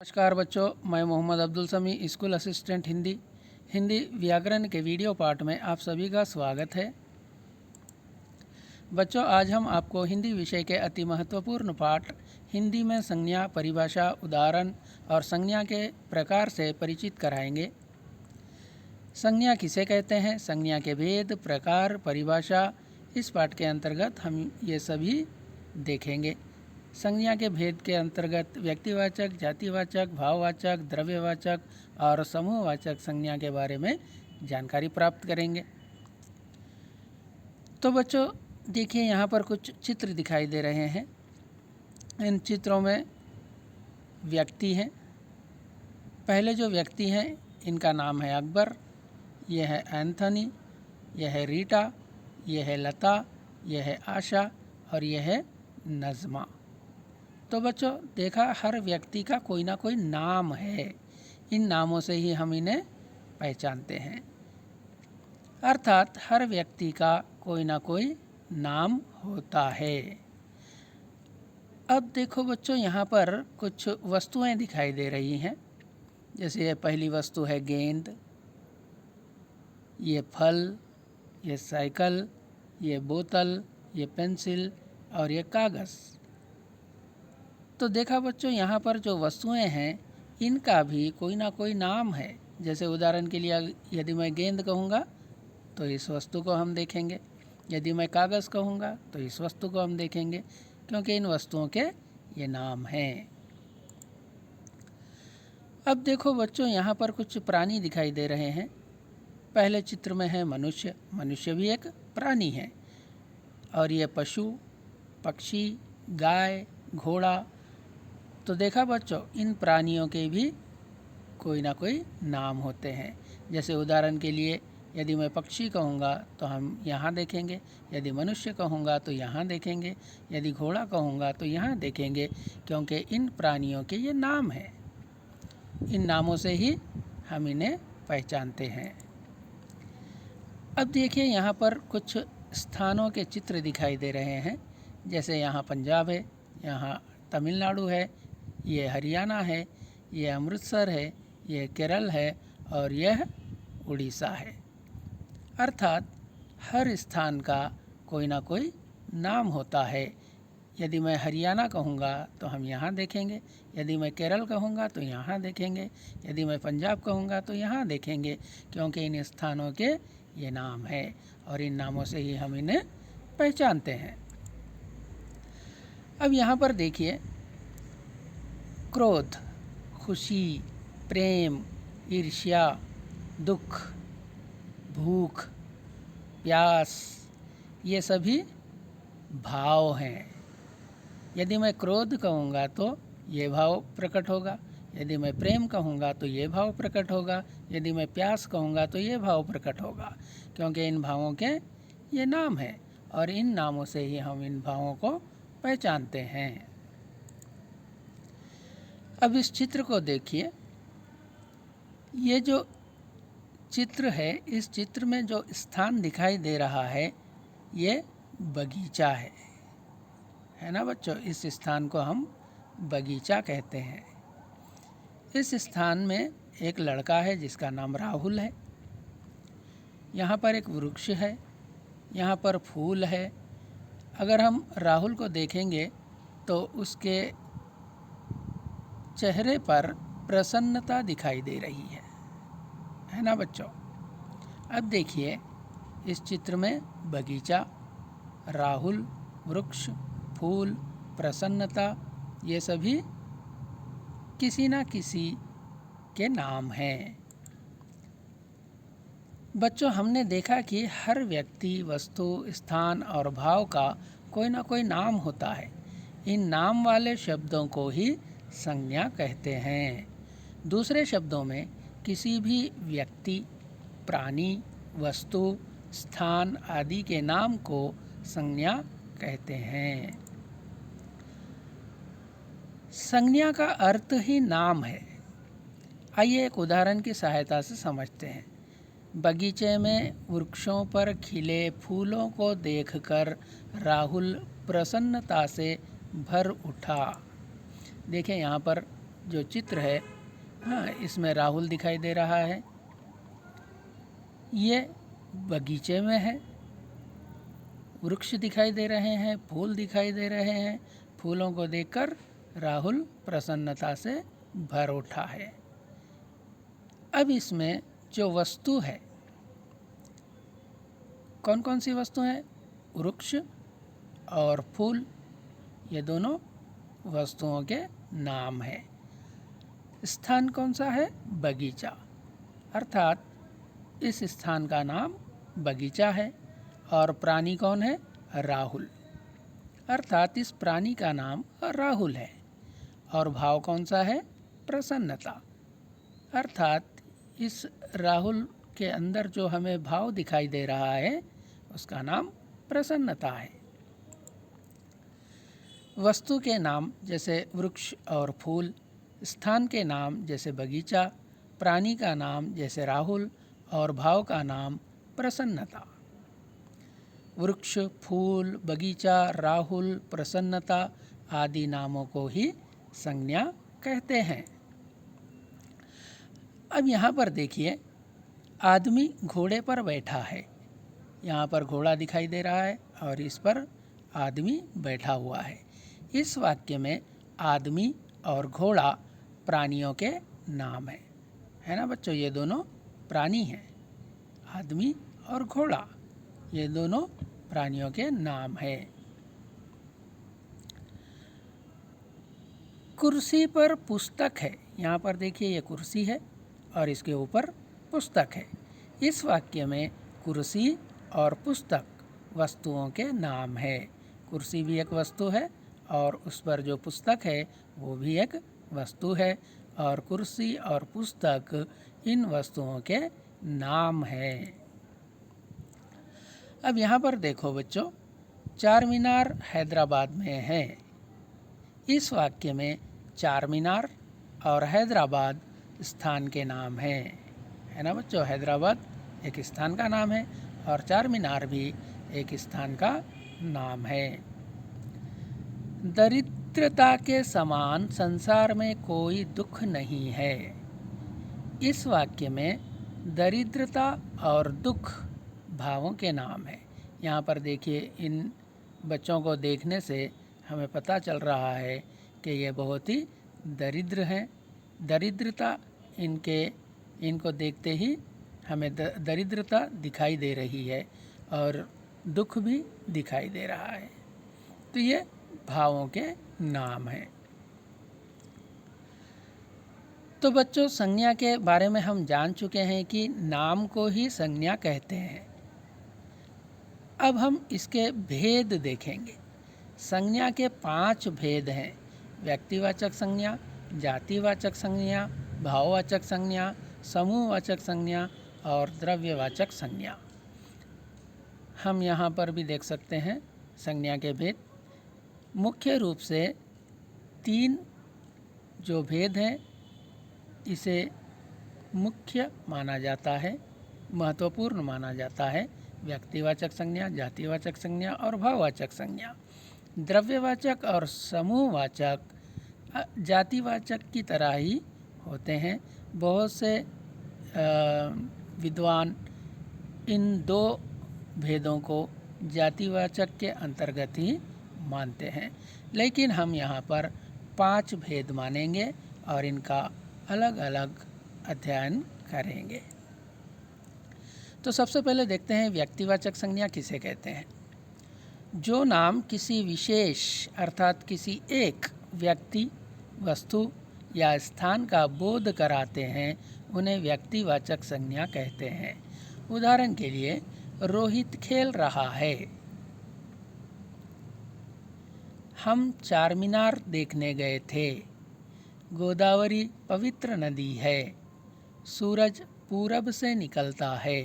नमस्कार बच्चों, मैं मोहम्मद अब्दुल समी, स्कूल असिस्टेंट हिंदी व्याकरण के वीडियो पाठ में आप सभी का स्वागत है। बच्चों, आज हम आपको हिंदी विषय के अति महत्वपूर्ण पाठ हिंदी में संज्ञा, परिभाषा, उदाहरण और संज्ञा के प्रकार से परिचित कराएंगे। संज्ञा किसे कहते हैं, संज्ञा के भेद, प्रकार, परिभाषा, इस पाठ के अंतर्गत हम ये सभी देखेंगे। संज्ञा के भेद के अंतर्गत व्यक्तिवाचक, जातिवाचक, भाववाचक, द्रव्यवाचक और समूहवाचक संज्ञा के बारे में जानकारी प्राप्त करेंगे। तो बच्चों देखिए, यहाँ पर कुछ चित्र दिखाई दे रहे हैं। इन चित्रों में व्यक्ति हैं। पहले जो व्यक्ति हैं इनका नाम है अकबर, यह है एंथनी, यह है रीटा, यह है लता, यह है आशा और यह है नज़मा। तो बच्चों देखा, हर व्यक्ति का कोई ना कोई नाम है। इन नामों से ही हम इन्हें पहचानते हैं। अर्थात हर व्यक्ति का कोई ना कोई नाम होता है। अब देखो बच्चों, यहाँ पर कुछ वस्तुएं दिखाई दे रही हैं। जैसे ये पहली वस्तु है गेंद, ये फल, ये साइकिल, ये बोतल, ये पेंसिल और ये कागज़। तो देखा बच्चों, यहाँ पर जो वस्तुएं हैं इनका भी कोई ना कोई नाम है। जैसे उदाहरण के लिए यदि मैं गेंद कहूँगा तो इस वस्तु को हम देखेंगे, यदि मैं कागज़ कहूँगा तो इस वस्तु को हम देखेंगे, क्योंकि इन वस्तुओं के ये नाम हैं। अब देखो बच्चों, यहाँ पर कुछ प्राणी दिखाई दे रहे हैं। पहले चित्र में है मनुष्य। मनुष्य भी एक प्राणी है। और ये पशु, पक्षी, गाय, घोड़ा। तो देखा बच्चों, इन प्राणियों के भी कोई ना कोई नाम होते हैं। जैसे उदाहरण के लिए यदि मैं पक्षी कहूँगा तो हम यहाँ देखेंगे, यदि मनुष्य कहूँगा तो यहाँ देखेंगे, यदि घोड़ा कहूँगा तो यहाँ देखेंगे, क्योंकि इन प्राणियों के ये नाम हैं। इन नामों से ही हम इन्हें पहचानते हैं। अब देखिए, यहाँ पर कुछ स्थानों के चित्र दिखाई दे रहे हैं। जैसे यहाँ पंजाब है, यहाँ तमिलनाडु है, ये हरियाणा है, ये अमृतसर है, ये केरल है और यह उड़ीसा है। अर्थात हर स्थान का कोई ना कोई नाम होता है। यदि मैं हरियाणा कहूँगा तो हम यहाँ देखेंगे, यदि मैं केरल कहूँगा तो यहाँ देखेंगे, यदि मैं पंजाब कहूँगा तो यहाँ देखेंगे, क्योंकि इन स्थानों के ये नाम है और इन नामों से ही हम इन्हें पहचानते हैं। अब यहाँ पर देखिए, क्रोध, खुशी, प्रेम, ईर्ष्या, दुख, भूख, प्यास, ये सभी भाव हैं। यदि मैं क्रोध कहूँगा तो ये भाव प्रकट होगा, यदि मैं प्रेम कहूँगा तो ये भाव प्रकट होगा, यदि मैं प्यास कहूँगा तो ये भाव प्रकट होगा, क्योंकि इन भावों के ये नाम हैं और इन नामों से ही हम इन भावों को पहचानते हैं। अब इस चित्र को देखिए। ये जो चित्र है, इस चित्र में जो स्थान दिखाई दे रहा है ये बगीचा है ना बच्चों। इस स्थान को हम बगीचा कहते हैं। इस स्थान में एक लड़का है जिसका नाम राहुल है। यहाँ पर एक वृक्ष है, यहाँ पर फूल है। अगर हम राहुल को देखेंगे तो उसके चेहरे पर प्रसन्नता दिखाई दे रही है ना बच्चों। अब देखिए, इस चित्र में बगीचा, राहुल, वृक्ष, फूल, प्रसन्नता, ये सभी किसी न किसी के नाम हैं। बच्चों, हमने देखा कि हर व्यक्ति, वस्तु, स्थान और भाव का कोई ना कोई नाम होता है। इन नाम वाले शब्दों को ही संज्ञा कहते हैं। दूसरे शब्दों में किसी भी व्यक्ति, प्राणी, वस्तु, स्थान आदि के नाम को संज्ञा कहते हैं। संज्ञा का अर्थ ही नाम है। आइए एक उदाहरण की सहायता से समझते हैं। बगीचे में वृक्षों पर खिले फूलों को देखकर राहुल प्रसन्नता से भर उठा। देखें, यहाँ पर जो चित्र है, हाँ, इसमें राहुल दिखाई दे रहा है। ये बगीचे में है। वृक्ष दिखाई दे रहे हैं, फूल दिखाई दे रहे हैं। फूलों को देखकर राहुल प्रसन्नता से भर उठा है। अब इसमें जो वस्तु है, कौन कौन सी वस्तु है? वृक्ष और फूल, ये दोनों वस्तुओं के नाम है। स्थान कौन सा है? बगीचा, अर्थात इस स्थान का नाम बगीचा है। और प्राणी कौन है? राहुल, अर्थात इस प्राणी का नाम राहुल है। और भाव कौन सा है? प्रसन्नता, अर्थात इस राहुल के अंदर जो हमें भाव दिखाई दे रहा है उसका नाम प्रसन्नता है। वस्तु के नाम जैसे वृक्ष और फूल, स्थान के नाम जैसे बगीचा, प्राणी का नाम जैसे राहुल और भाव का नाम प्रसन्नता। वृक्ष, फूल, बगीचा, राहुल, प्रसन्नता आदि नामों को ही संज्ञा कहते हैं। अब यहाँ पर देखिए, आदमी घोड़े पर बैठा है। यहाँ पर घोड़ा दिखाई दे रहा है और इस पर आदमी बैठा हुआ है। इस वाक्य में आदमी और घोड़ा प्राणियों के नाम है ना बच्चों? ये दोनों प्राणी हैं। आदमी और घोड़ा, ये दोनों प्राणियों के नाम है। कुर्सी पर पुस्तक है। यहाँ पर देखिए, ये कुर्सी है और इसके ऊपर पुस्तक है। इस वाक्य में कुर्सी और पुस्तक वस्तुओं के नाम है। कुर्सी भी एक वस्तु है और उस पर जो पुस्तक है वो भी एक वस्तु है। और कुर्सी और पुस्तक इन वस्तुओं के नाम है। अब यहाँ पर देखो बच्चों, चार मीनार हैदराबाद में है। इस वाक्य में चार मीनार और हैदराबाद स्थान के नाम है ना बच्चों? हैदराबाद एक स्थान का नाम है और चार मीनार भी एक स्थान का नाम है। दरिद्रता के समान संसार में कोई दुख नहीं है। इस वाक्य में दरिद्रता और दुख भावों के नाम है। यहाँ पर देखिए, इन बच्चों को देखने से हमें पता चल रहा है कि ये बहुत ही दरिद्र हैं। दरिद्रता इनको देखते ही हमें दरिद्रता दिखाई दे रही है और दुख भी दिखाई दे रहा है। तो ये भावों के नाम हैं। तो बच्चों, संज्ञा के बारे में हम जान चुके हैं कि नाम को ही संज्ञा कहते हैं। अब हम इसके भेद देखेंगे। संज्ञा के 5 भेद हैं: व्यक्तिवाचक संज्ञा, जातिवाचक संज्ञा, भाववाचक संज्ञा, समूहवाचक संज्ञा और द्रव्यवाचक संज्ञा। हम यहाँ पर भी देख सकते हैं संज्ञा के भेद। मुख्य रूप से 3 जो भेद हैं इसे मुख्य माना जाता है, महत्वपूर्ण माना जाता है: व्यक्तिवाचक संज्ञा, जातिवाचक संज्ञा और भाववाचक संज्ञा। द्रव्यवाचक और समूहवाचक जातिवाचक की तरह ही होते हैं। बहुत से विद्वान इन 2 भेदों को जातिवाचक के अंतर्गत ही मानते हैं, लेकिन हम यहाँ पर 5 भेद मानेंगे और इनका अलग अलग अध्ययन करेंगे। तो सबसे पहले देखते हैं व्यक्तिवाचक संज्ञा किसे कहते हैं। जो नाम किसी विशेष अर्थात किसी एक व्यक्ति, वस्तु या स्थान का बोध कराते हैं उन्हें व्यक्तिवाचक संज्ञा कहते हैं। उदाहरण के लिए, रोहित खेल रहा है। हम चार मीनार देखने गए थे। गोदावरी पवित्र नदी है। सूरज पूरब से निकलता है।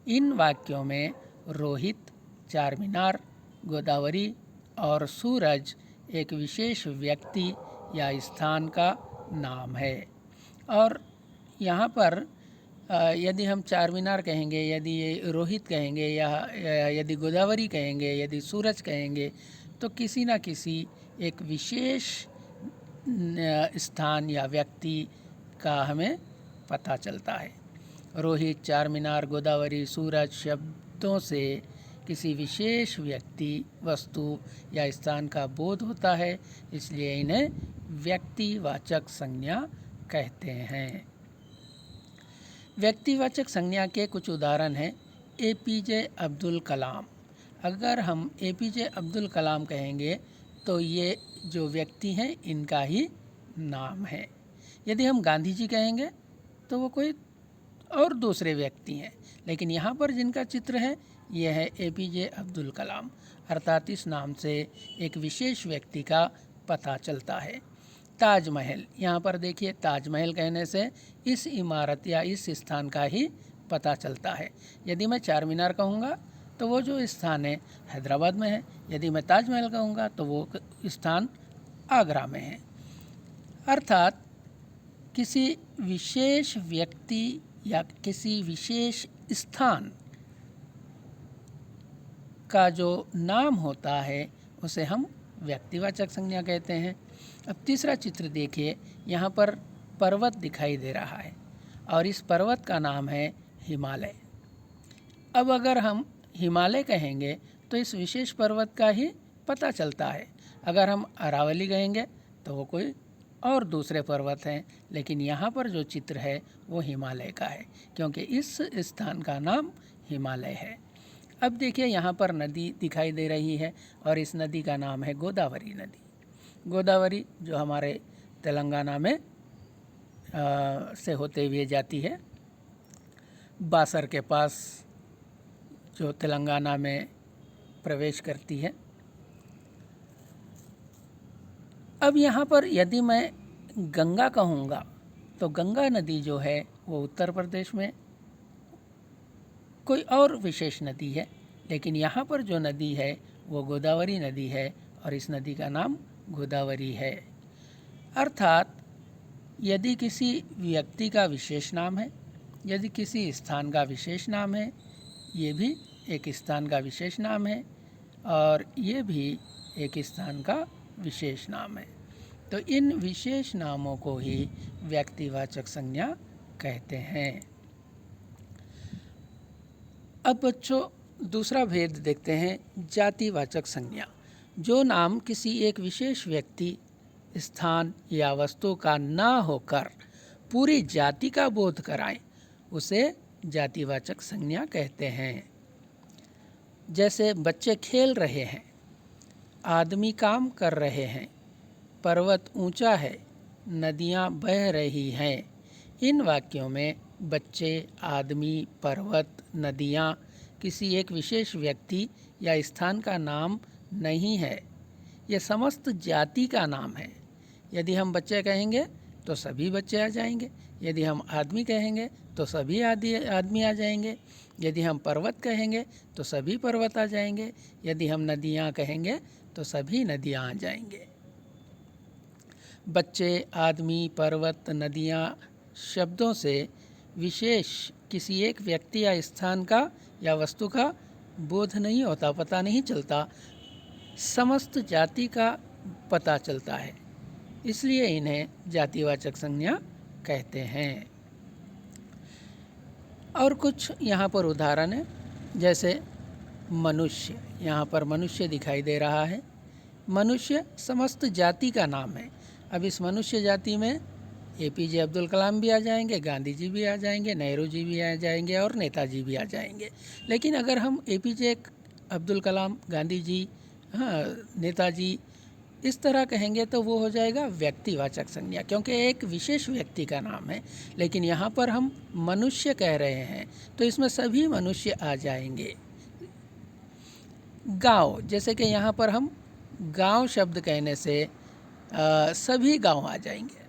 इन वाक्यों में रोहित, चार मीनार, गोदावरी और सूरज एक विशेष व्यक्ति या स्थान का नाम है। और यहाँ पर यदि हम चार मीनार कहेंगे, यदि रोहित कहेंगे या यदि गोदावरी कहेंगे, यदि सूरज कहेंगे, तो किसी न किसी एक विशेष स्थान या व्यक्ति का हमें पता चलता है। रोहित, चार मीनार, गोदावरी, सूरज शब्दों से किसी विशेष व्यक्ति, वस्तु या स्थान का बोध होता है, इसलिए इन्हें व्यक्तिवाचक संज्ञा कहते हैं। व्यक्तिवाचक संज्ञा के कुछ उदाहरण हैं। एपीजे अब्दुल कलाम। अगर हम एपीजे अब्दुल कलाम कहेंगे तो ये जो व्यक्ति हैं इनका ही नाम है। यदि हम गांधी जी कहेंगे तो वो कोई और दूसरे व्यक्ति हैं, लेकिन यहाँ पर जिनका चित्र है ये है एपीजे अब्दुल कलाम, अर्थात इस नाम से एक विशेष व्यक्ति का पता चलता है। ताजमहल, यहाँ पर देखिए ताजमहल कहने से इस इमारत या इस स्थान का ही पता चलता है। यदि मैं चार मीनार कहूँगा तो वो जो स्थान है हैदराबाद में है, यदि मैं ताजमहल कहूँगा तो वो स्थान आगरा में है। अर्थात किसी विशेष व्यक्ति या किसी विशेष स्थान का जो नाम होता है उसे हम व्यक्तिवाचक संज्ञा कहते हैं। अब तीसरा चित्र देखिए, यहाँ पर पर्वत दिखाई दे रहा है और इस पर्वत का नाम है हिमालय। अब अगर हम हिमालय कहेंगे तो इस विशेष पर्वत का ही पता चलता है। अगर हम अरावली कहेंगे तो वो कोई और दूसरे पर्वत हैं, लेकिन यहाँ पर जो चित्र है वो हिमालय का है, क्योंकि इस स्थान का नाम हिमालय है। अब देखिए यहाँ पर नदी दिखाई दे रही है और इस नदी का नाम है गोदावरी नदी। गोदावरी जो हमारे तेलंगाना में से होते हुए जाती है, बासर के पास जो तेलंगाना में प्रवेश करती है। अब यहाँ पर यदि मैं गंगा कहूँगा तो गंगा नदी जो है वो उत्तर प्रदेश में कोई और विशेष नदी है, लेकिन यहाँ पर जो नदी है वो गोदावरी नदी है और इस नदी का नाम गोदावरी है। अर्थात यदि किसी व्यक्ति का विशेष नाम है, यदि किसी स्थान का विशेष नाम है, ये भी एक स्थान का विशेष नाम है और ये भी एक स्थान का विशेष नाम है, तो इन विशेष नामों को ही व्यक्तिवाचक संज्ञा कहते हैं। अब बच्चों दूसरा भेद देखते हैं, जातिवाचक संज्ञा। जो नाम किसी एक विशेष व्यक्ति, स्थान या वस्तु का ना होकर पूरी जाति का बोध कराएं, उसे जातिवाचक संज्ञा कहते हैं। जैसे बच्चे खेल रहे हैं, आदमी काम कर रहे हैं, पर्वत ऊंचा है, नदियां बह रही हैं। इन वाक्यों में बच्चे, आदमी, पर्वत, नदियां किसी एक विशेष व्यक्ति या स्थान का नाम नहीं है, ये समस्त जाति का नाम है। यदि हम बच्चे कहेंगे तो सभी बच्चे आ जाएंगे, यदि हम आदमी कहेंगे तो सभी आदमी आ जाएंगे, यदि हम पर्वत कहेंगे तो सभी पर्वत आ जाएंगे, यदि हम नदियाँ कहेंगे तो सभी नदियाँ आ जाएंगे। बच्चे, आदमी, पर्वत, नदियाँ शब्दों से विशेष किसी एक व्यक्ति या स्थान का या वस्तु का बोध नहीं होता, पता नहीं चलता, समस्त जाति का पता चलता है, इसलिए इन्हें जातिवाचक संज्ञा कहते हैं। और कुछ यहाँ पर उदाहरण है, जैसे मनुष्य। यहाँ पर मनुष्य दिखाई दे रहा है। मनुष्य समस्त जाति का नाम है। अब इस मनुष्य जाति में एपीजे अब्दुल कलाम भी आ जाएंगे, गांधी जी भी आ जाएंगे, नेहरू जी भी आ जाएंगे और नेताजी भी आ जाएंगे। लेकिन अगर हम एपीजे अब्दुल कलाम, गांधी जी, नेताजी इस तरह कहेंगे तो वो हो जाएगा व्यक्तिवाचक संज्ञा, क्योंकि एक विशेष व्यक्ति का नाम है। लेकिन यहाँ पर हम मनुष्य कह रहे हैं तो इसमें सभी मनुष्य आ जाएंगे। गांव, जैसे कि यहाँ पर हम गांव शब्द कहने से सभी गांव आ जाएंगे,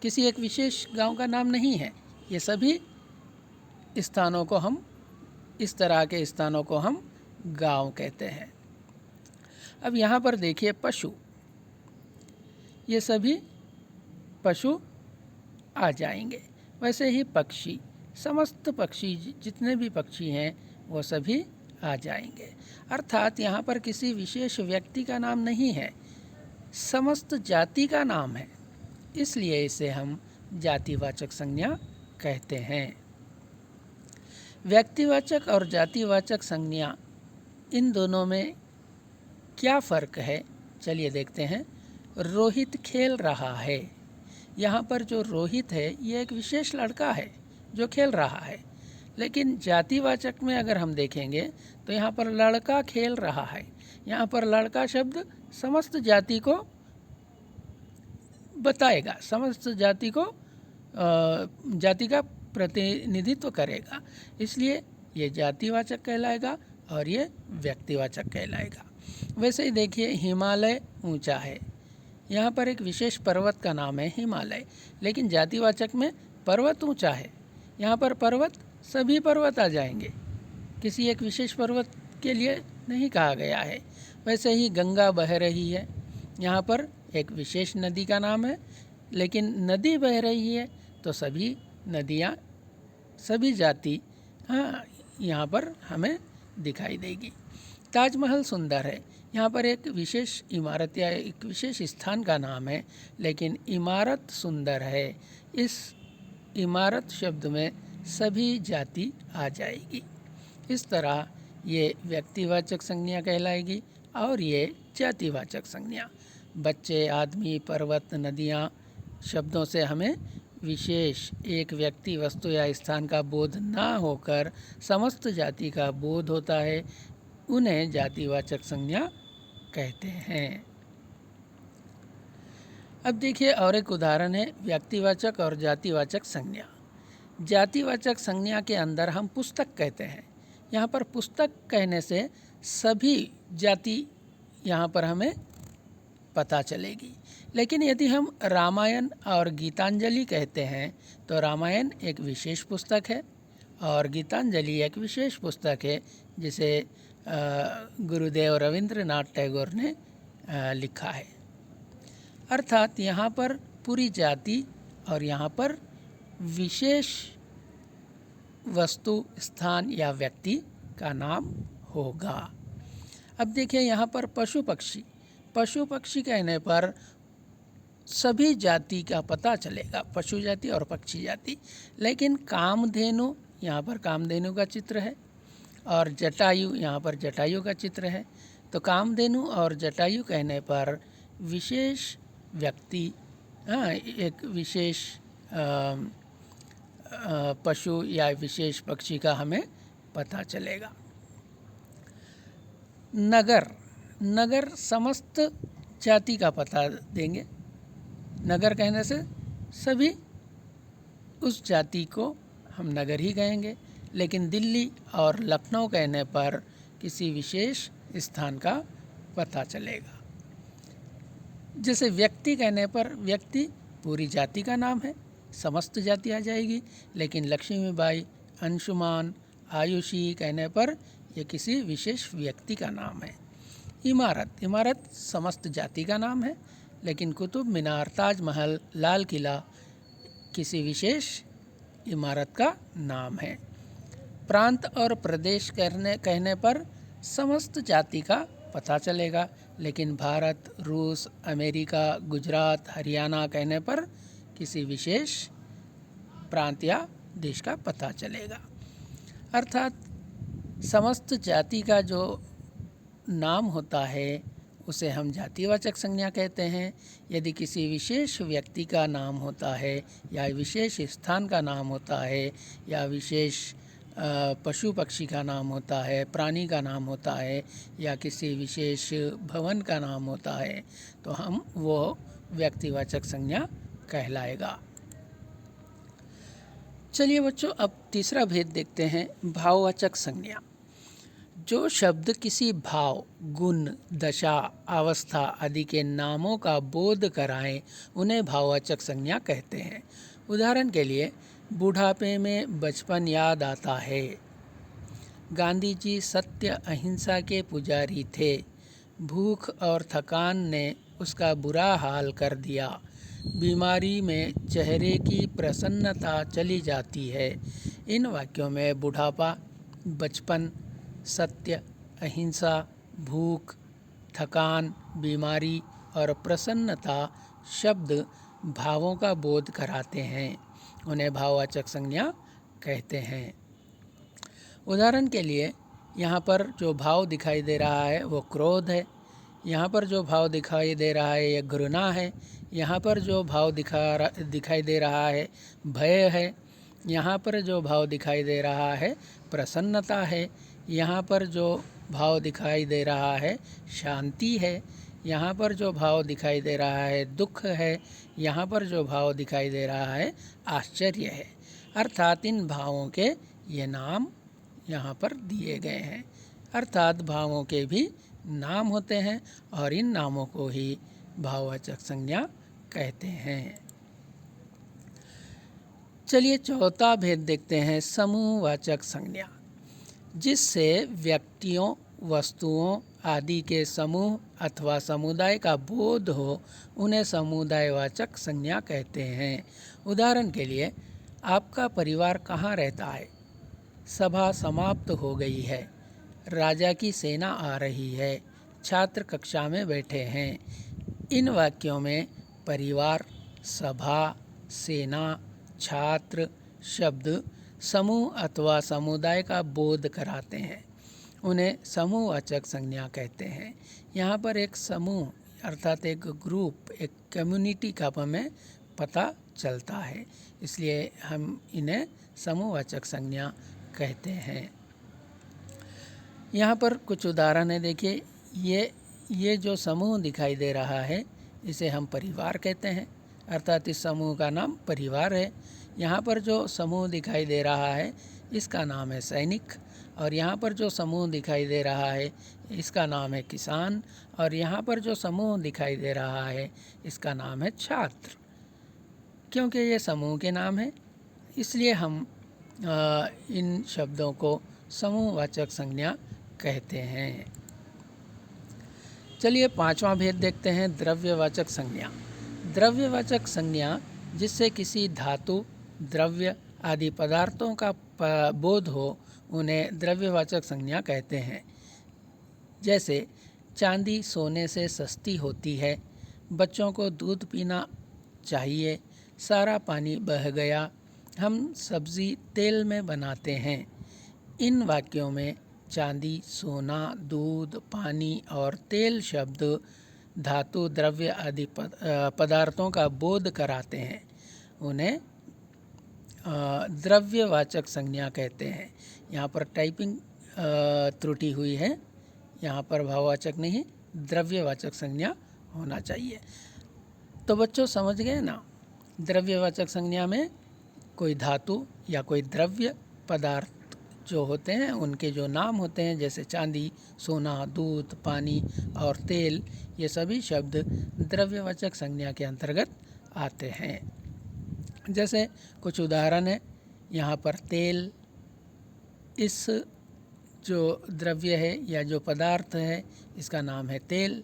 किसी एक विशेष गांव का नाम नहीं है, ये सभी स्थानों को हम, इस तरह के स्थानों को हम गांव कहते हैं। अब यहाँ पर देखिए पशु, ये सभी पशु आ जाएंगे। वैसे ही पक्षी, समस्त पक्षी जितने भी पक्षी हैं वो सभी आ जाएंगे। अर्थात यहाँ पर किसी विशेष व्यक्ति का नाम नहीं है, समस्त जाति का नाम है, इसलिए इसे हम जातिवाचक संज्ञा कहते हैं। व्यक्तिवाचक और जातिवाचक संज्ञा, इन दोनों में क्या फ़र्क है, चलिए देखते हैं। रोहित खेल रहा है। यहाँ पर जो रोहित है ये एक विशेष लड़का है जो खेल रहा है, लेकिन जातिवाचक में अगर हम देखेंगे तो यहाँ पर लड़का खेल रहा है। यहाँ पर लड़का शब्द समस्त जाति को बताएगा, समस्त जाति को जाति का प्रतिनिधित्व करेगा, इसलिए ये जातिवाचक कहलाएगा और ये व्यक्तिवाचक कहलाएगा। वैसे ही देखिए, हिमालय ऊंचा है। यहाँ पर एक विशेष पर्वत का नाम है हिमालय, लेकिन जातिवाचक में पर्वत ऊंचा है। यहाँ पर पर्वत सभी पर्वत आ जाएंगे, किसी एक विशेष पर्वत के लिए नहीं कहा गया है। वैसे ही गंगा बह रही है, यहाँ पर एक विशेष नदी का नाम है, लेकिन नदी बह रही है तो सभी नदियाँ, सभी जाति यहाँ पर हमें दिखाई देगी। ताजमहल सुंदर है, यहाँ पर एक विशेष इमारत या एक विशेष स्थान का नाम है, लेकिन इमारत सुंदर है। इस इमारत शब्द में सभी जाति आ जाएगी। इस तरह ये व्यक्तिवाचक संज्ञा कहलाएगी और ये जातिवाचक संज्ञा। बच्चे, आदमी, पर्वत, नदियाँ शब्दों से हमें विशेष एक व्यक्ति, वस्तु या स्थान का बोध ना होकर समस्त जाति का बोध होता है, उन्हें जातिवाचक संज्ञा कहते हैं। अब देखिए और एक उदाहरण है व्यक्तिवाचक और जातिवाचक संज्ञा। जातिवाचक संज्ञा के अंदर हम पुस्तक कहते हैं। यहाँ पर पुस्तक कहने से सभी जाति यहाँ पर हमें पता चलेगी, लेकिन यदि हम रामायण और गीतांजलि कहते हैं तो रामायण एक विशेष पुस्तक है और गीतांजलि एक विशेष पुस्तक है जिसे गुरुदेव रविंद्रनाथ टैगोर ने लिखा है। अर्थात यहाँ पर पूरी जाति और यहाँ पर विशेष वस्तु, स्थान या व्यक्ति का नाम होगा। अब देखिए यहाँ पर पशु पक्षी, पशु पक्षी कहने पर सभी जाति का पता चलेगा, पशु जाति और पक्षी जाति। लेकिन कामधेनु, यहाँ पर कामधेनु का चित्र है और जटायु, यहाँ पर जटायु का चित्र है। तो कामधेनु और जटायु कहने पर विशेष व्यक्ति, एक विशेष पशु या विशेष पक्षी का हमें पता चलेगा। नगर, नगर समस्त जाति का पता देंगे। नगर कहने से सभी उस जाति को हम नगर ही कहेंगे, लेकिन दिल्ली और लखनऊ कहने पर किसी विशेष स्थान का पता चलेगा। जैसे व्यक्ति कहने पर व्यक्ति पूरी जाति का नाम है, समस्त जाति आ जाएगी, लेकिन लक्ष्मीबाई, अंशुमान, आयुषी कहने पर यह किसी विशेष व्यक्ति का नाम है। इमारत, इमारत समस्त जाति का नाम है, लेकिन कुतुब मीनार, ताजमहल, लाल किला किसी विशेष इमारत का नाम है। प्रांत और प्रदेश कहने पर समस्त जाति का पता चलेगा, लेकिन भारत, रूस, अमेरिका, गुजरात, हरियाणा कहने पर किसी विशेष प्रांत या देश का पता चलेगा। अर्थात समस्त जाति का जो नाम होता है उसे हम जातिवाचक संज्ञा कहते हैं। यदि किसी विशेष व्यक्ति का नाम होता है या विशेष स्थान का नाम होता है या विशेष पशु पक्षी का नाम होता है, प्राणी का नाम होता है या किसी विशेष भवन का नाम होता है, तो हम वो व्यक्तिवाचक संज्ञा कहलाएगा। चलिए बच्चों, अब तीसरा भेद देखते हैं, भाववाचक संज्ञा। जो शब्द किसी भाव, गुण, दशा, अवस्था आदि के नामों का बोध कराएं, उन्हें भाववाचक संज्ञा कहते हैं। उदाहरण के लिए, बुढ़ापे में बचपन याद आता है। गांधी जी सत्य अहिंसा के पुजारी थे। भूख और थकान ने उसका बुरा हाल कर दिया। बीमारी में चेहरे की प्रसन्नता चली जाती है। इन वाक्यों में बुढ़ापा, बचपन, सत्य, अहिंसा, भूख, थकान, बीमारी और प्रसन्नता शब्द भावों का बोध कराते हैं, उन्हें भाववाचक संज्ञा कहते हैं। उदाहरण के लिए यहाँ पर जो भाव दिखाई दे रहा है वो क्रोध है, यहाँ पर जो भाव दिखाई दे रहा है ये घृणा है, यहाँ पर जो भाव दिखाई दे रहा है भय है, यहाँ पर जो भाव दिखाई दे रहा है प्रसन्नता है, यहाँ पर जो भाव दिखाई दे रहा है शांति है, यहाँ पर जो भाव दिखाई दे रहा है दुख है, यहाँ पर जो भाव दिखाई दे रहा है आश्चर्य है। अर्थात इन भावों के ये नाम यहाँ पर दिए गए हैं। अर्थात भावों के भी नाम होते हैं और इन नामों को ही भाववाचक संज्ञा कहते हैं। चलिए चौथा भेद देखते हैं, समूहवाचक संज्ञा। जिससे व्यक्तियों, वस्तुओं आदि के समूह अथवा समुदाय का बोध हो, उन्हें समुदायवाचक संज्ञा कहते हैं। उदाहरण के लिए, आपका परिवार कहाँ रहता है? सभा समाप्त हो गई है, राजा की सेना आ रही है, छात्र कक्षा में बैठे हैं। इन वाक्यों में परिवार, सभा, सेना, छात्र शब्द समूह अथवा समुदाय का बोध कराते हैं, उन्हें समूहवाचक संज्ञा कहते हैं। यहाँ पर एक समूह अर्थात एक ग्रुप, एक कम्युनिटी का हमें पता चलता है, इसलिए हम इन्हें समूहवाचक संज्ञा कहते हैं। यहाँ पर कुछ उदाहरण है, देखिए ये जो समूह दिखाई दे रहा है इसे हम परिवार कहते हैं, अर्थात इस समूह का नाम परिवार है। यहाँ पर जो समूह दिखाई दे रहा है इसका नाम है सैनिक, और यहाँ पर जो समूह दिखाई दे रहा है इसका नाम है किसान, और यहाँ पर जो समूह दिखाई दे रहा है इसका नाम है छात्र। क्योंकि ये समूह के नाम है इसलिए हम इन शब्दों को समूहवाचक संज्ञा कहते हैं। चलिए पांचवा भेद देखते हैं, द्रव्यवाचक संज्ञा। द्रव्यवाचक संज्ञा जिससे किसी धातु, द्रव्य आदि पदार्थों का बोध हो, उन्हें द्रव्यवाचक संज्ञा कहते हैं। जैसे चांदी सोने से सस्ती होती है, बच्चों को दूध पीना चाहिए, सारा पानी बह गया, हम सब्ज़ी तेल में बनाते हैं। इन वाक्यों में चांदी, सोना, दूध, पानी और तेल शब्द धातु, द्रव्य आदि पदार्थों का बोध कराते हैं, उन्हें द्रव्यवाचक संज्ञा कहते हैं। यहाँ पर टाइपिंग त्रुटि हुई है, यहाँ पर भाववाचक नहीं द्रव्यवाचक संज्ञा होना चाहिए। तो बच्चों समझ गए ना, द्रव्यवाचक संज्ञा में कोई धातु या कोई द्रव्य पदार्थ जो होते हैं उनके जो नाम होते हैं, जैसे चांदी, सोना, दूध, पानी और तेल, ये सभी शब्द द्रव्यवाचक संज्ञा के अंतर्गत आते हैं। जैसे कुछ उदाहरण है, यहाँ पर तेल, इस जो द्रव्य है या जो पदार्थ है इसका नाम है तेल।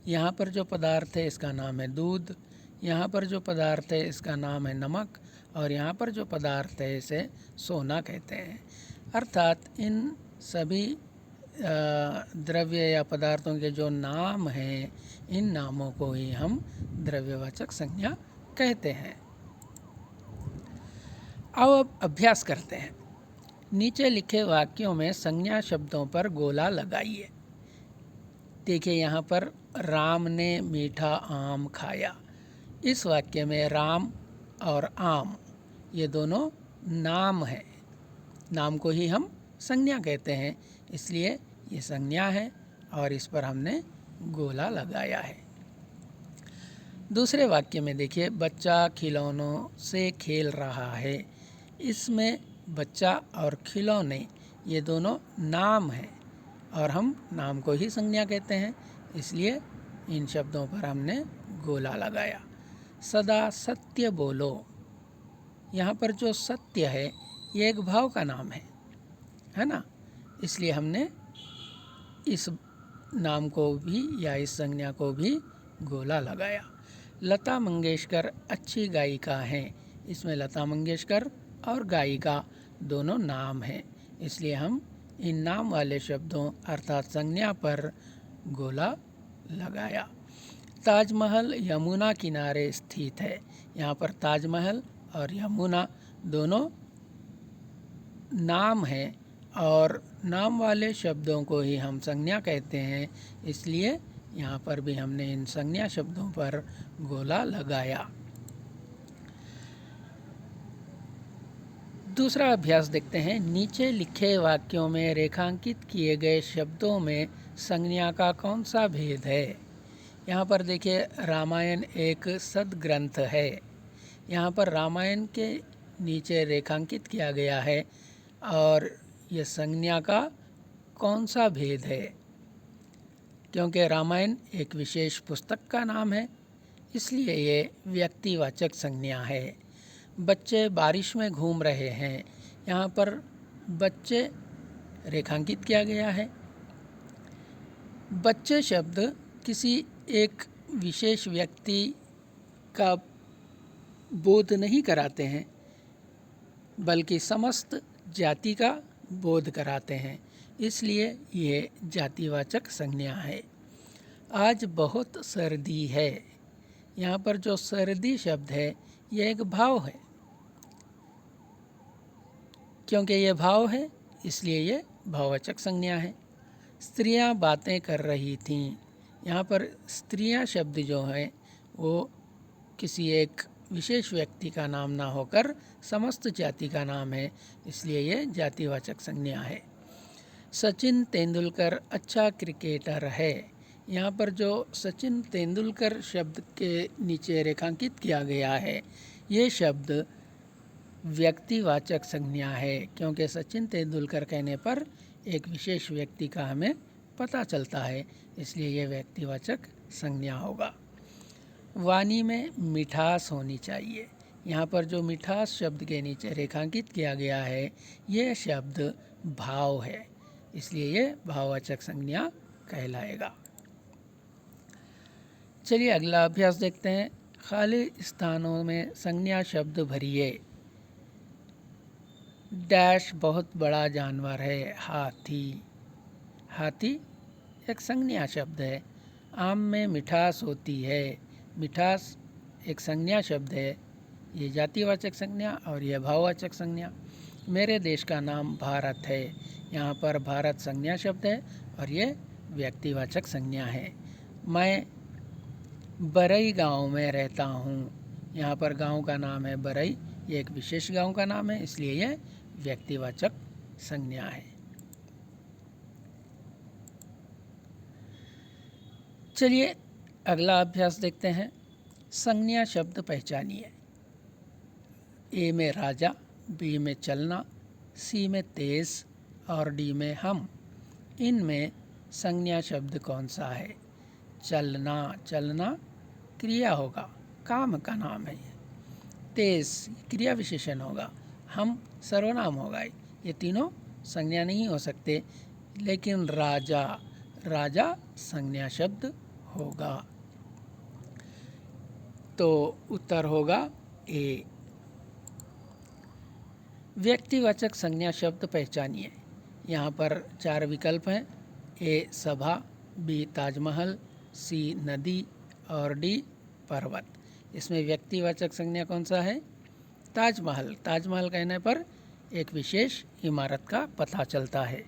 यहाँ पर जो पदार्थ है इसका नाम है दूध, यहाँ पर जो पदार्थ है इसका नाम है नमक, और यहाँ पर जो पदार्थ है इसे सोना कहते हैं। अर्थात इन सभी द्रव्य या पदार्थों के जो नाम हैं, इन नामों को ही हम द्रव्यवाचक संज्ञा कहते हैं। अब अभ्यास करते हैं। नीचे लिखे वाक्यों में संज्ञा शब्दों पर गोला लगाइए। देखिए यहाँ पर राम ने मीठा आम खाया। इस वाक्य में राम और आम ये दोनों नाम हैं, नाम को ही हम संज्ञा कहते हैं, इसलिए ये संज्ञा है और इस पर हमने गोला लगाया है। दूसरे वाक्य में देखिए, बच्चा खिलौनों से खेल रहा है। इसमें बच्चा और खिलौने ये दोनों नाम हैं और हम नाम को ही संज्ञा कहते हैं, इसलिए इन शब्दों पर हमने गोला लगाया। सदा सत्य बोलो। यहाँ पर जो सत्य है ये एक भाव का नाम है ना, इसलिए हमने इस नाम को भी या इस संज्ञा को भी गोला लगाया। लता मंगेशकर अच्छी गायिका हैं। इसमें लता मंगेशकर और गायिका दोनों नाम हैं, इसलिए हम इन नाम वाले शब्दों अर्थात संज्ञा पर गोला लगाया। ताजमहल यमुना किनारे स्थित है। यहाँ पर ताजमहल और यमुना दोनों नाम हैं और नाम वाले शब्दों को ही हम संज्ञा कहते हैं, इसलिए यहाँ पर भी हमने इन संज्ञा शब्दों पर गोला लगाया। दूसरा अभ्यास देखते हैं। नीचे लिखे वाक्यों में रेखांकित किए गए शब्दों में संज्ञा का कौन सा भेद है। यहाँ पर देखिए, रामायण एक सद्ग्रंथ है। यहाँ पर रामायण के नीचे रेखांकित किया गया है और ये संज्ञा का कौन सा भेद है। क्योंकि रामायण एक विशेष पुस्तक का नाम है, इसलिए ये व्यक्तिवाचक संज्ञा है। बच्चे बारिश में घूम रहे हैं। यहाँ पर बच्चे रेखांकित किया गया है। बच्चे शब्द किसी एक विशेष व्यक्ति का बोध नहीं कराते हैं, बल्कि समस्त जाति का बोध कराते हैं, इसलिए ये जातिवाचक संज्ञा है। आज बहुत सर्दी है। यहाँ पर जो सर्दी शब्द है यह एक भाव है। क्योंकि ये भाव है इसलिए ये भाववाचक संज्ञा है। स्त्रियां बातें कर रही थीं। यहाँ पर स्त्रियां शब्द जो है वो किसी एक विशेष व्यक्ति का नाम ना होकर समस्त जाति का नाम है, इसलिए ये जातिवाचक संज्ञा है। सचिन तेंदुलकर अच्छा क्रिकेटर है। यहाँ पर जो सचिन तेंदुलकर शब्द के नीचे रेखांकित किया गया है, ये शब्द व्यक्तिवाचक संज्ञा है, क्योंकि सचिन तेंदुलकर कहने पर एक विशेष व्यक्ति का हमें पता चलता है, इसलिए यह व्यक्तिवाचक संज्ञा होगा। वाणी में मिठास होनी चाहिए। यहाँ पर जो मिठास शब्द के नीचे रेखांकित किया गया है, यह शब्द भाव है, इसलिए यह भाववाचक संज्ञा कहलाएगा। चलिए अगला अभ्यास देखते हैं। खाली स्थानों में संज्ञा शब्द भरिए। डैश बहुत बड़ा जानवर है, हाथी। हाथी एक संज्ञा शब्द है। आम में मिठास होती है। मिठास एक संज्ञा शब्द है, ये जातिवाचक संज्ञा और यह भाववाचक संज्ञा। मेरे देश का नाम भारत है। यहाँ पर भारत संज्ञा शब्द है और ये व्यक्तिवाचक संज्ञा है। मैं बरई गांव में रहता हूँ। यहाँ पर गांव का नाम है बरई, ये एक विशेष गांव का नाम है, इसलिए यह व्यक्तिवाचक संज्ञा है। चलिए अगला अभ्यास देखते हैं। संज्ञा शब्द पहचानिए। ए में राजा, बी में चलना, सी में तेज और डी में हम। इनमें संज्ञा शब्द कौन सा है। चलना, चलना क्रिया होगा, काम का नाम है। तेज क्रिया विशेषण होगा, हम सर्वनाम होगा। ये तीनों संज्ञा नहीं हो सकते, लेकिन राजा, राजा संज्ञा शब्द होगा। तो उत्तर होगा ए। व्यक्तिवाचक संज्ञा शब्द पहचानिए। यहाँ पर 4 विकल्प हैं। ए सभा, बी ताजमहल, सी नदी और डी पर्वत। इसमें व्यक्तिवाचक संज्ञा कौन सा है। ताजमहल। ताजमहल कहने पर एक विशेष इमारत का पता चलता है,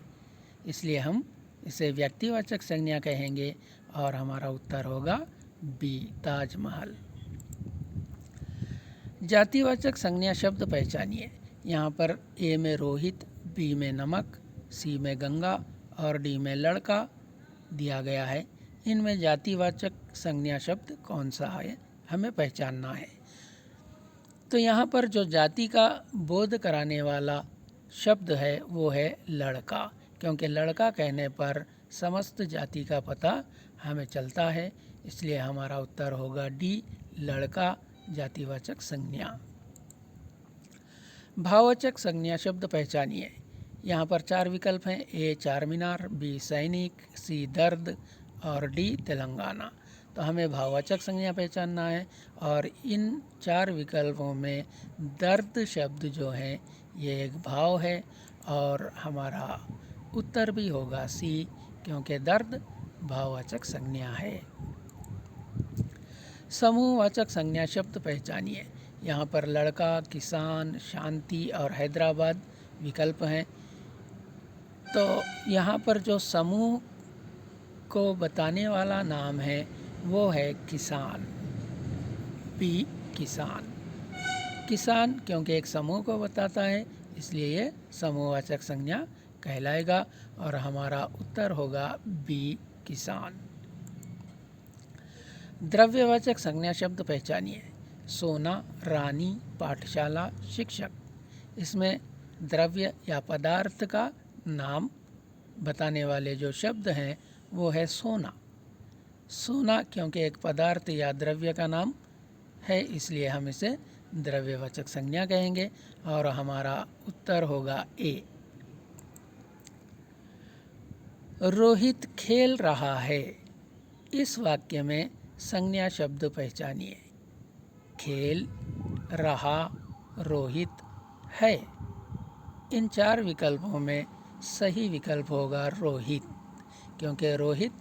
इसलिए हम इसे व्यक्तिवाचक संज्ञा कहेंगे और हमारा उत्तर होगा बी ताजमहल। जातिवाचक संज्ञा शब्द पहचानिए। यहाँ पर ए में रोहित, बी में नमक, सी में गंगा और डी में लड़का दिया गया है। इनमें जातिवाचक संज्ञा शब्द कौन सा है, हमें पहचानना है। तो यहाँ पर जो जाति का बोध कराने वाला शब्द है वो है लड़का, क्योंकि लड़का कहने पर समस्त जाति का पता हमें चलता है, इसलिए हमारा उत्तर होगा डी लड़का जातिवाचक संज्ञा। भाववाचक संज्ञा शब्द पहचानिए। यहाँ पर 4 विकल्प हैं। ए चारमीनार, बी सैनिक, सी दर्द और डी तेलंगाना। तो हमें भाववाचक संज्ञा पहचानना है और इन 4 विकल्पों में दर्द शब्द जो है ये एक भाव है और हमारा उत्तर भी होगा सी, क्योंकि दर्द भाववाचक संज्ञा है। समूहवाचक संज्ञा शब्द पहचानिए। यहाँ पर लड़का, किसान, शांति और हैदराबाद विकल्प हैं। तो यहाँ पर जो समूह को बताने वाला नाम है वो है किसान, बी किसान। किसान क्योंकि एक समूह को बताता है इसलिए ये समूहवाचक संज्ञा कहलाएगा और हमारा उत्तर होगा बी किसान। द्रव्यवाचक संज्ञा शब्द पहचानिए। सोना, रानी, पाठशाला, शिक्षक। इसमें द्रव्य या पदार्थ का नाम बताने वाले जो शब्द हैं वो है सोना। सोना क्योंकि एक पदार्थ या द्रव्य का नाम है इसलिए हम इसे द्रव्यवाचक संज्ञा कहेंगे और हमारा उत्तर होगा ए। रोहित खेल रहा है। इस वाक्य में संज्ञा शब्द पहचानिए। खेल, रहा, रोहित, है। इन 4 विकल्पों में सही विकल्प होगा रोहित, क्योंकि रोहित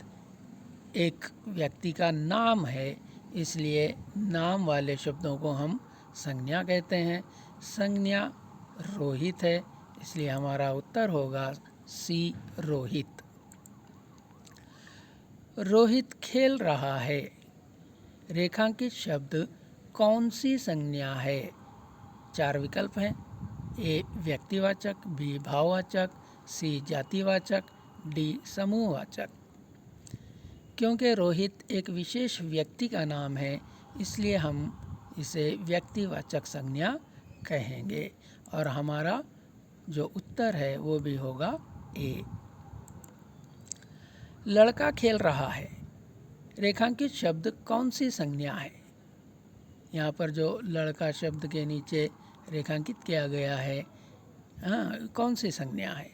एक व्यक्ति का नाम है इसलिए नाम वाले शब्दों को हम संज्ञा कहते हैं। संज्ञा रोहित है इसलिए हमारा उत्तर होगा सी रोहित। रोहित खेल रहा है। रेखांकित शब्द कौन सी संज्ञा है? 4 विकल्प हैं। ए व्यक्तिवाचक, बी भाववाचक, सी जातिवाचक, डी समूहवाचक। क्योंकि रोहित एक विशेष व्यक्ति का नाम है इसलिए हम इसे व्यक्तिवाचक संज्ञा कहेंगे और हमारा जो उत्तर है वो भी होगा ए। लड़का खेल रहा है। रेखांकित शब्द कौन सी संज्ञा है? यहाँ पर जो लड़का शब्द के नीचे रेखांकित किया गया है कौन सी संज्ञा है?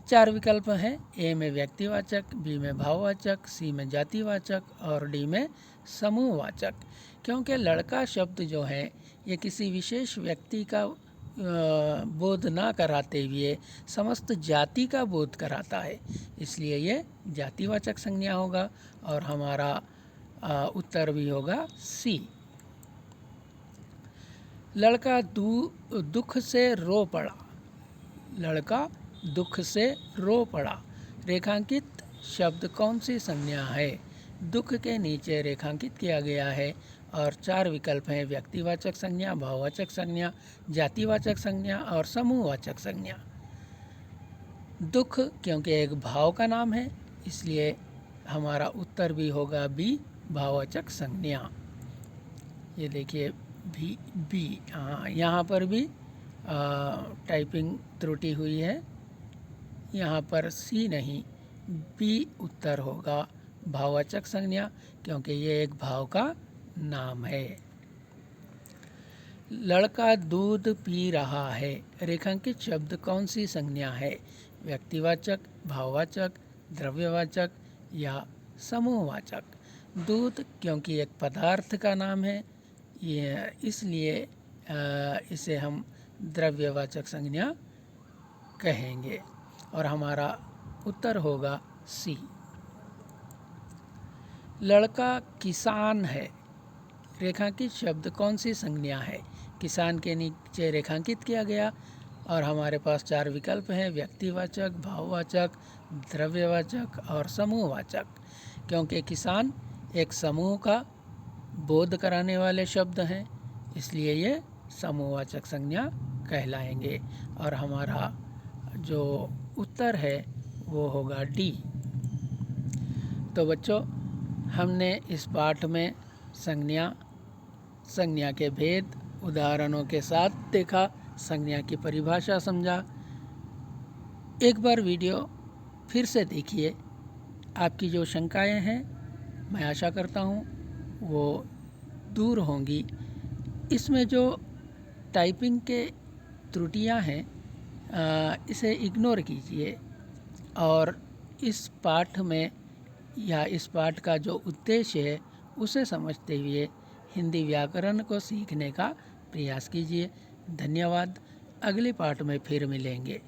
4 विकल्प हैं। ए में व्यक्तिवाचक, बी में भाववाचक, सी में जातिवाचक और डी में समूहवाचक। क्योंकि लड़का शब्द जो है ये किसी विशेष व्यक्ति का बोध ना कराते हुए समस्त जाति का बोध कराता है इसलिए ये जातिवाचक संज्ञा होगा और हमारा उत्तर भी होगा सी। लड़का दुख से रो पड़ा। लड़का दुख से रो पड़ा। रेखांकित शब्द कौन सी संज्ञा है? दुख के नीचे रेखांकित किया गया है और 4 विकल्प हैं। व्यक्तिवाचक संज्ञा, भाववाचक संज्ञा, जातिवाचक संज्ञा और समूहवाचक संज्ञा। दुख क्योंकि एक भाव का नाम है इसलिए हमारा उत्तर भी होगा बी भाववाचक संज्ञा। ये देखिए बी यहाँ पर भी टाइपिंग त्रुटि हुई है। यहाँ पर सी नहीं बी उत्तर होगा भाववाचक संज्ञा क्योंकि ये एक भाव का नाम है। लड़का दूध पी रहा है। रेखांकित शब्द कौन सी संज्ञा है? व्यक्तिवाचक, भाववाचक, द्रव्यवाचक या समूहवाचक। दूध क्योंकि एक पदार्थ का नाम है ये इसलिए इसे हम द्रव्यवाचक संज्ञा कहेंगे और हमारा उत्तर होगा सी। लड़का किसान है। रेखांकित शब्द कौन सी संज्ञा है? किसान के नीचे रेखांकित किया गया और हमारे पास 4 विकल्प हैं। व्यक्तिवाचक, भाववाचक, द्रव्यवाचक और समूहवाचक। क्योंकि किसान एक समूह का बोध कराने वाले शब्द हैं इसलिए ये समूहवाचक संज्ञा कहलाएंगे और हमारा जो उत्तर है वो होगा डी। तो बच्चों हमने इस पाठ में संज्ञा के भेद उदाहरणों के साथ देखा, संज्ञा की परिभाषा समझा। एक बार वीडियो फिर से देखिए। आपकी जो शंकाएं हैं मैं आशा करता हूँ वो दूर होंगी। इसमें जो टाइपिंग के त्रुटियां हैं इसे इग्नोर कीजिए और इस पाठ में या इस पाठ का जो उद्देश्य है उसे समझते हुए हिंदी व्याकरण को सीखने का प्रयास कीजिए। धन्यवाद। अगले पाठ में फिर मिलेंगे।